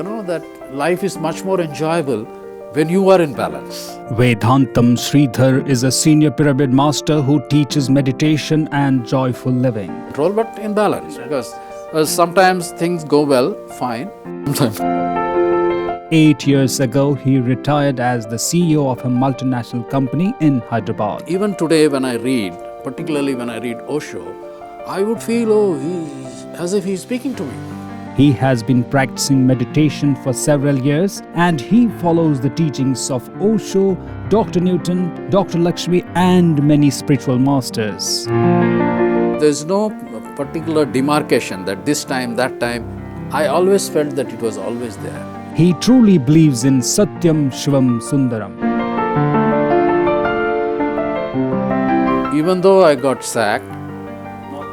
that life is much more enjoyable when you are in balance. Vedantam Sridhar is a senior pyramid master who teaches meditation and joyful living. Control, but in balance, because sometimes things go well, fine. 8 years ago, he retired as the CEO of a multinational company in Hyderabad. Even today when I read, particularly when I read Osho, I would feel, as if he's speaking to me. He has been practicing meditation for several years and he follows the teachings of Osho, Dr. Newton, Dr. Lakshmi and many spiritual masters. There's no particular demarcation that this time, that time. I always felt that it was always there. He truly believes in Satyam Shivam Sundaram. Even though I got sacked,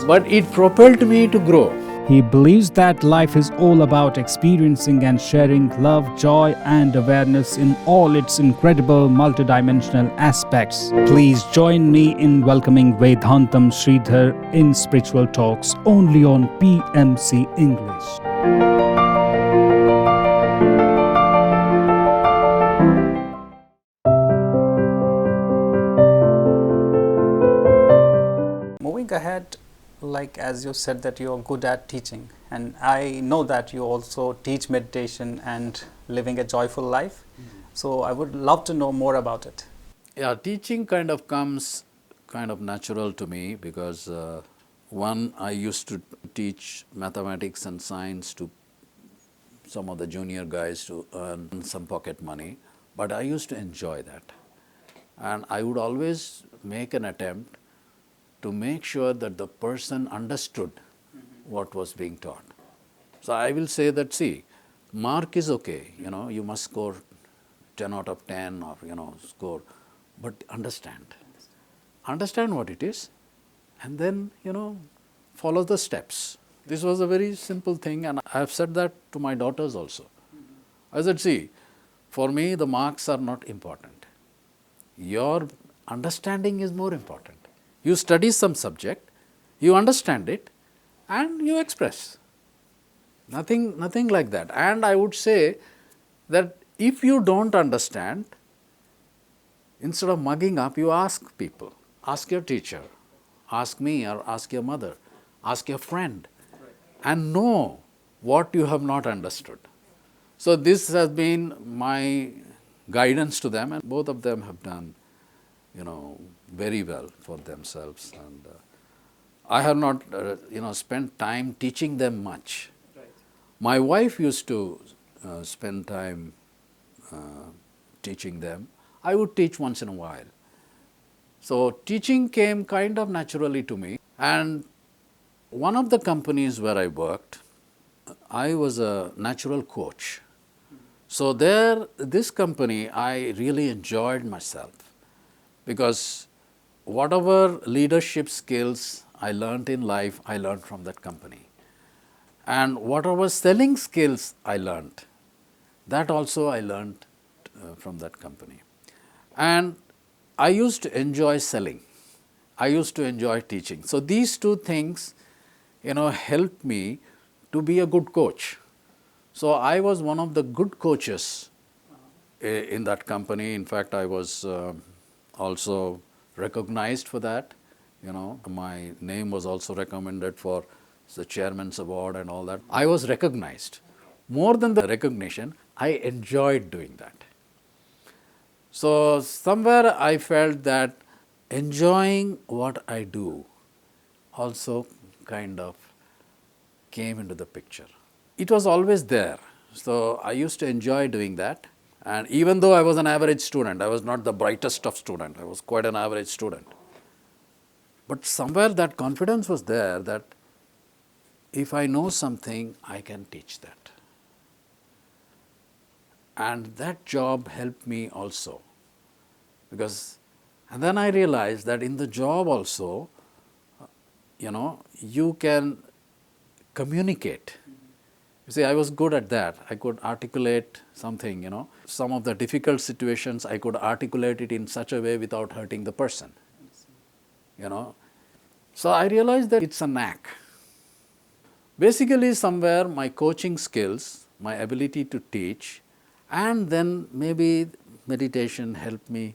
but it propelled me to grow. He believes that life is all about experiencing and sharing love, joy and awareness in all its incredible multidimensional aspects. Please join me in welcoming Vedantam Sridhar in Spiritual Talks only on PMC English. Moving ahead, like as you said that you are good at teaching, and I know that you also teach meditation and living a joyful life. So I would love to know more about it. Yeah, teaching kind of comes kind of natural to me because one, I used to teach mathematics and science to some of the junior guys to earn some pocket money, but I used to enjoy that. And I would always make an attempt to make sure that the person understood what was being taught. So I will say that, see, mark is okay, you must score 10 out of 10 or, score, but understand. Understand what it is and then, follow the steps. This was a very simple thing and I have said that to my daughters also. I said, see, for me the marks are not important. Your understanding is more important. You study some subject, you understand it and you express. Nothing like that. And I would say that if you don't understand, instead of mugging up, you ask people. Ask your teacher, ask me or ask your mother, ask your friend and know what you have not understood. So this has been my guidance to them and both of them have done very well for themselves, and I have not, spent time teaching them much. Right. My wife used to spend time teaching them. I would teach once in a while. So teaching came kind of naturally to me, and one of the companies where I worked, I was a natural coach. So this company, I really enjoyed myself because whatever leadership skills I learned in life, I learned from that company. And whatever selling skills I learned, that also I learned from that company. And I used to enjoy selling. I used to enjoy teaching. So these two things, helped me to be a good coach. So I was one of the good coaches in that company. In fact, I was also recognized for that. My name was also recommended for the chairman's award and all that. I was recognized. More than the recognition, I enjoyed doing that. So somewhere I felt that enjoying what I do also kind of came into the picture. It was always there. So I used to enjoy doing that. And even though I was an average student, I was not the brightest of student, I was quite an average student. But somewhere that confidence was there that if I know something, I can teach that. And that job helped me also. And then I realized that in the job also, you can communicate. You see, I was good at that. I could articulate something, Some of the difficult situations, I could articulate it in such a way without hurting the person, So I realized that it's a knack. Basically, somewhere my coaching skills my ability to teach, and then maybe meditation helped me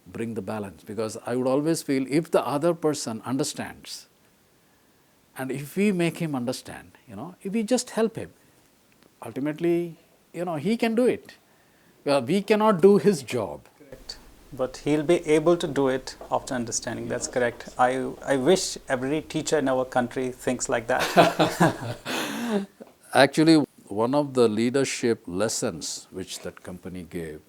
bring the balance, because I would always feel if the other person understands, and if we make him understand, if we just help him, ultimately, he can do it. Well, we cannot do his job. Correct. But he'll be able to do it after understanding. That's correct. I wish every teacher in our country thinks like that. Actually, one of the leadership lessons which that company gave,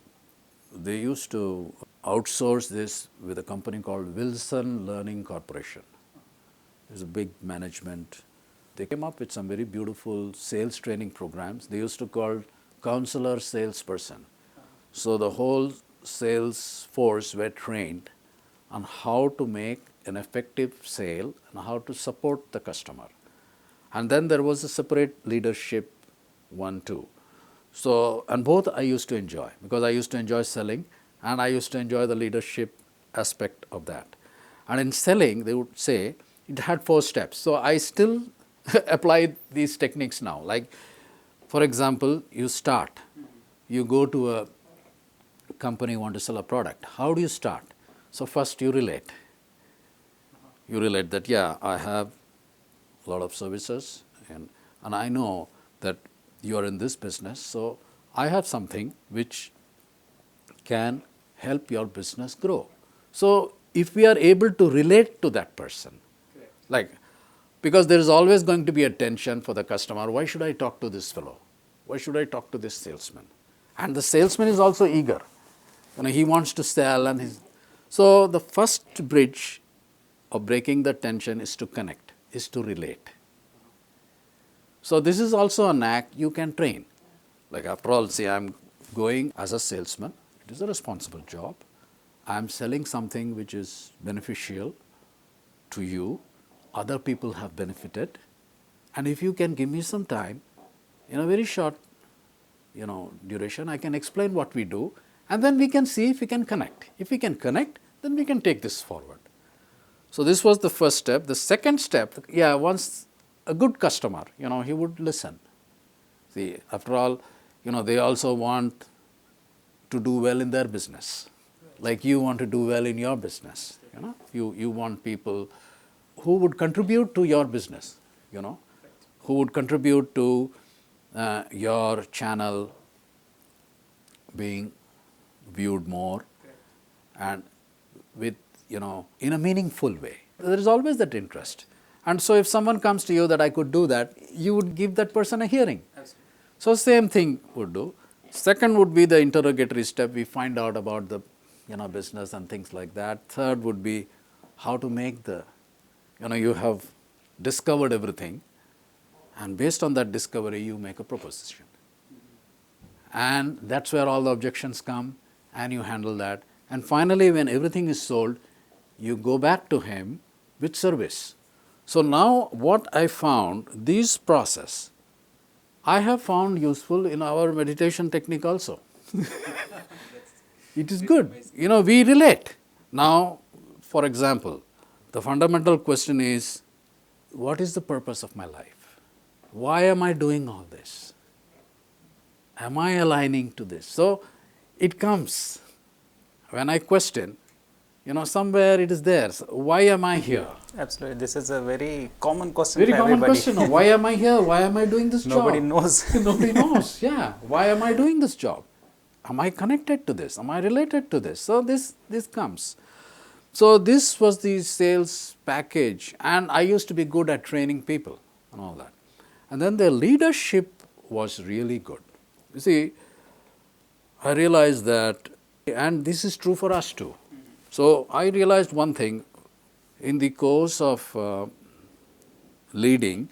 they used to outsource this with a company called Wilson Learning Corporation. It's a big management. They came up with some very beautiful sales training programs. They used to call counselor salesperson. So the whole sales force were trained on how to make an effective sale and how to support the customer. And then there was a separate leadership one too. So, and both I used to enjoy, because I used to enjoy selling and I used to enjoy the leadership aspect of that. And in selling, they would say it had 4 steps. So I still apply these techniques now. Like, for example, you start, you go to a company, want to sell a product. How do you start? So first you relate. You relate that, yeah, I have a lot of services and I know that you are in this business, so I have something which can help your business grow. So if we are able to relate to that person, like, because there is always going to be a tension for the customer, why should I talk to this fellow? Why should I talk to this salesman? And the salesman is also eager. He wants to sell, and so the first bridge of breaking the tension is to connect, is to relate. So this is also a knack you can train. Like, after all, see, I'm going as a salesman. It is a responsible job. I'm selling something which is beneficial to you. Other people have benefited. And if you can give me some time, in a very short, duration, I can explain what we do, and then we can see if we can connect. If we can connect, then we can take this forward. So this was the first step. The second step, once a good customer, he would listen. See, after all, they also want to do well in their business. Like you want to do well in your business. You want people who would contribute to your business, who would contribute to your channel being viewed more and with, in a meaningful way. There is always that interest. And so if someone comes to you that I could do that, you would give that person a hearing. Absolutely. So same thing would do. Second would be the interrogatory step. We find out about the, business and things like that. Third would be how to make the, you have discovered everything, and based on that discovery, you make a proposition. And that's where all the objections come, and you handle that. And finally, when everything is sold, you go back to him with service. So now what I found, this process, I have found useful in our meditation technique also. It is good. We relate. Now, for example, the fundamental question is, what is the purpose of my life? Why am I doing all this? Am I aligning to this? So it comes. When I question, somewhere it is there. So why am I here? Absolutely. This is a very common question Very for common everybody. question. Why am I here? Why am I doing this job? Nobody knows. Nobody knows. Yeah. Why am I doing this job? Am I connected to this? Am I related to this? So this comes. So this was the sales package, and I used to be good at training people and all that. And then the leadership was really good. You see, I realized that, and this is true for us too. So I realized one thing, in the course of leading,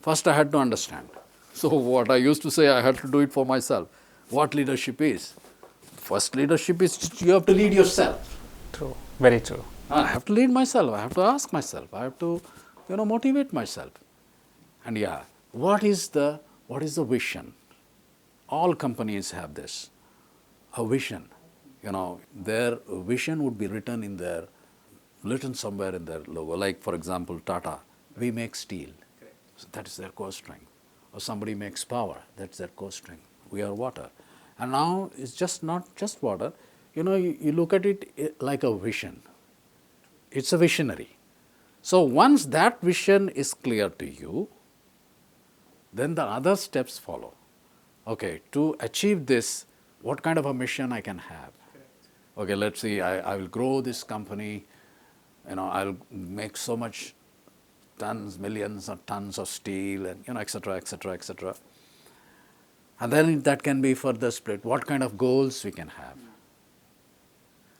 first I had to understand. So what I used to say, I had to do it for myself. What leadership is? First leadership is you have to lead yourself. True, very true. I have to lead myself. I have to ask myself. I have to, motivate myself. And what is the vision? All companies have this, a vision. Their vision would be written somewhere in their logo. Like, for example, Tata, we make steel. So that is their core strength. or somebody makes power. That's their core strength. We are water. And now it's just not just water. You look at it like a vision. It's a visionary. So once that vision is clear to you, then the other steps follow. Okay, to achieve this, what kind of a mission I can have? Okay, let's see, I will grow this company, I'll make so much tons, millions of tons of steel and, et cetera, et cetera, et cetera. And then that can be further split. What kind of goals we can have?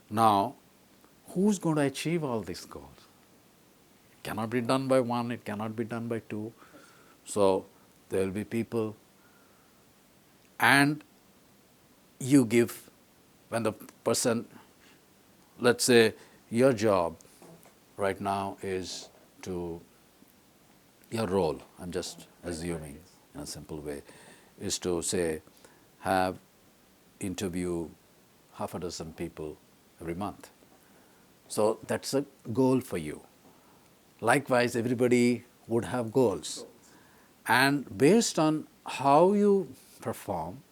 Now, who's going to achieve all these goals? It cannot be done by one, it cannot be done by two. So, there will be people, and you give, when the person, let's say your job right now is your role, I'm just assuming in a simple way, is to say, interview half a dozen people every month. So that's a goal for you. Likewise, everybody would have goals. And based on how you perform,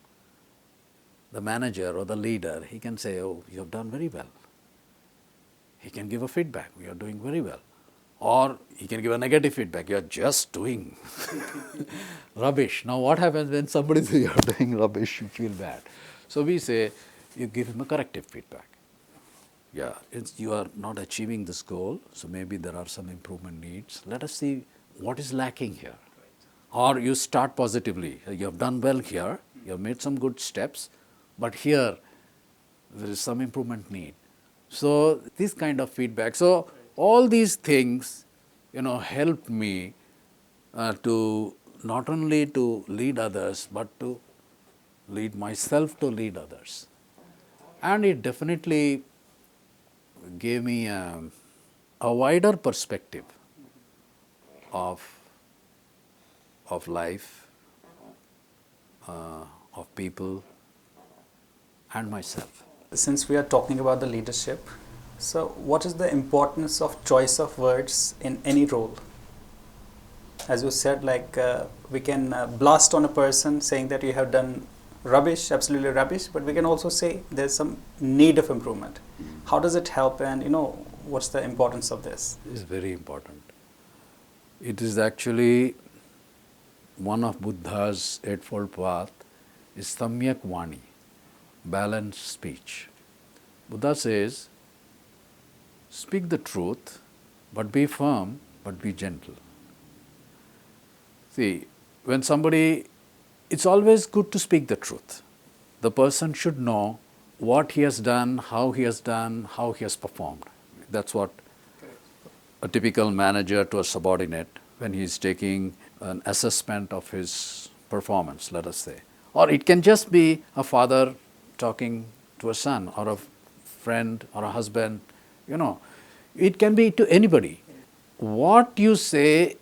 the manager or the leader, he can say, oh, you have done very well. He can give a feedback, you are doing very well. Or he can give a negative feedback, you are just doing rubbish. Now what happens when somebody says you are doing rubbish, you feel bad. So we say, you give him a corrective feedback. Yeah, you are not achieving this goal, so maybe there are some improvement needs. Let us see what is lacking here. Or you start positively, you have done well here, you have made some good steps, but here there is some improvement need. So this kind of feedback. So all these things, help me to not only to lead others, but to lead myself to lead others. And it definitely gave me a wider perspective of life, of people, and myself. Since we are talking about the leadership, so what is the importance of choice of words in any role? As you said, we can blast on a person saying that you have done rubbish, absolutely rubbish, but we can also say there's some need of improvement. How does it help, and what's the importance of this? It is very important. It is actually one of Buddha's Eightfold Path is Samyak Vani, balanced speech. Buddha says, speak the truth, but be firm, but be gentle. See, when somebody, it's always good to speak the truth. The person should know what he has done, how he has performed. That's what a typical manager to a subordinate, when he is taking an assessment of his performance, let us say. Or it can just be a father talking to a son, or a friend, or a husband, It can be to anybody. What you say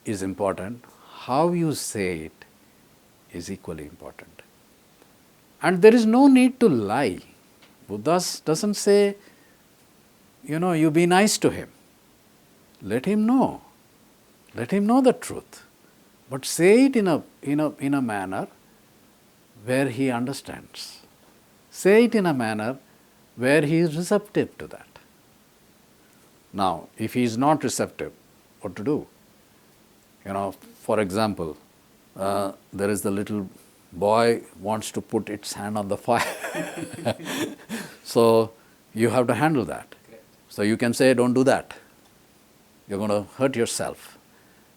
is important, how you say it is equally important. And there is no need to lie. Buddha doesn't say, you be nice to him. Let him know. Let him know the truth. But say it in a manner where he understands. Say it in a manner where he is receptive to that. Now, if he is not receptive, what to do? For example, there is the little boy wants to put its hand on the fire. So you have to handle that. So you can say, don't do that. You're going to hurt yourself.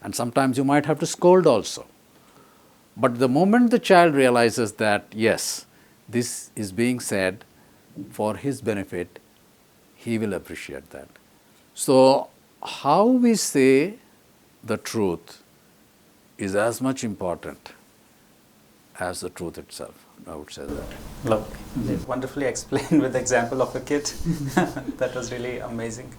And sometimes you might have to scold also. But the moment the child realizes that, yes, this is being said for his benefit, he will appreciate that. So how we say the truth is as much important as the truth itself, I would say that. Lovely. Wonderfully explained with the example of a kid. That was really amazing.